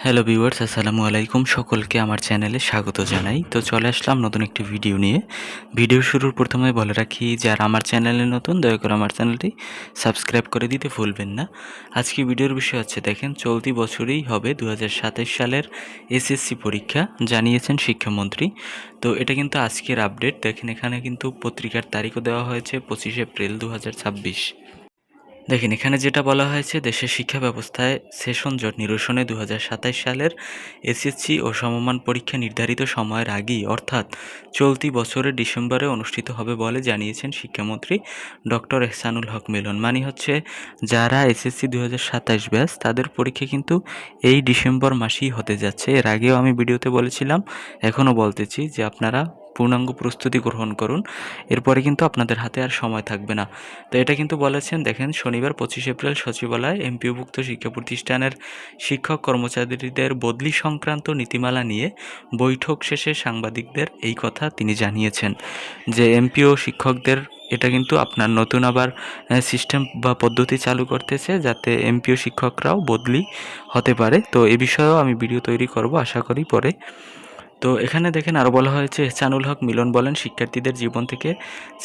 Hello viewers, আসসালামু আলাইকুম। সকলকে আমার চ্যানেলে স্বাগত জানাই। তো চলে আসলাম নতুন একটি ভিডিও নিয়ে। ভিডিও শুরুর প্রথমে বলে রাখি, যারা আমার চ্যানেলে নতুন দয়া করে আমার চ্যানেলটি সাবস্ক্রাইব করে দিতে ভুলবেন না। আজকে ভিডিওর বিষয় হচ্ছে, দেখেন, চলতি বছরেই হবে 2027 সালের এসএসসি পরীক্ষা, জানিয়েছেন শিক্ষামন্ত্রী। তো এটা কিন্তু আজকের আপডেট। দেখেন, এখানে কিন্তু পত্রিকার তারিখও দেওয়া হয়েছে 25 এপ্রিল 2026। দেখেন, এখানে যেটা বলা হয়েছে, দেশের শিক্ষা ব্যবস্থায় সেশন জট নিরসনে 2027 সালের এসএসসি ও সমমান পরীক্ষা নির্ধারিত সময়ের আগেই অর্থাৎ চলতি বছরের ডিসেম্বরে অনুষ্ঠিত হবে বলে জানিয়েছেন শিক্ষামন্ত্রী ডক্টর এহসানুল হক মিলন। মানে হচ্ছে, যারা এসএসসি 2027 ব্যাচ, তাদের পরীক্ষা কিন্তু এই ডিসেম্বর মাসেই হতে যাচ্ছে। এর আগেও আমি ভিডিওতে বলেছিলাম, এখনও বলতেছি যে আপনারা পূর্ণাঙ্গ প্রস্তুতি গ্রহণ করুন, এরপরে কিন্তু আপনাদের হাতে আর সময় থাকবে না। তো এটা কিন্তু বলেছেন, দেখেন, শনিবার 25 এপ্রিল সচিবালয়ে এমপিওভুক্ত শিক্ষা প্রতিষ্ঠানের শিক্ষক কর্মচারীদের বদলি সংক্রান্ত নীতিমালা নিয়ে বৈঠক শেষে সাংবাদিকদের এই কথা তিনি জানিয়েছেন যে এমপিও শিক্ষকদের এটা কিন্তু আপনার নতুন আবার সিস্টেম বা পদ্ধতি চালু করতেছে, যাতে এমপিও শিক্ষকরাও বদলি হতে পারে। তো এ বিষয়েও আমি ভিডিও তৈরি করব, আশা করি পরে। তো এখানে দেখেন, আরও বলা হয়েছে, এহসানুল হক মিলন বলেন, শিক্ষার্থীদের জীবন থেকে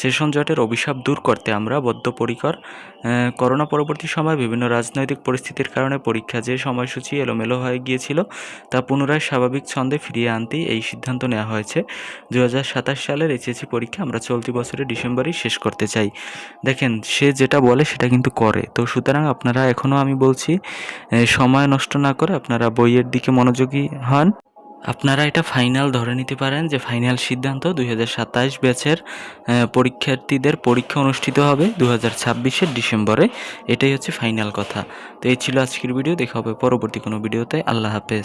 সেশন জটের অভিশাপ দূর করতে আমরা বদ্ধপরিকর। করোনা পরবর্তী সময় বিভিন্ন রাজনৈতিক পরিস্থিতির কারণে পরীক্ষা যে সময়সূচি এলোমেলো হয়ে গিয়েছিল, তা পুনরায় স্বাভাবিক ছন্দে ফিরিয়ে আনতেই এই সিদ্ধান্ত নেওয়া হয়েছে। 2027 সালের এইচএসসি পরীক্ষা আমরা চলতি বছরের ডিসেম্বরেই শেষ করতে চাই। দেখেন, সে যেটা বলে সেটা কিন্তু করে। তো সুতরাং আপনারা, এখনও আমি বলছি, সময় নষ্ট না করে আপনারা বইয়ের দিকে মনোযোগী হন। আপনারা এটা ফাইনাল ধরে নিতে পারেন যে ফাইনাল সিদ্ধান্ত 2027 ব্যাচের পরীক্ষার্থীদের পরীক্ষা অনুষ্ঠিত হবে 2026-এর ডিসেম্বরে। এটাই হচ্ছে ফাইনাল কথা। তো এই ছিল আজকের ভিডিও। দেখা হবে পরবর্তী কোনো ভিডিওতে। আল্লাহ হাফেজ।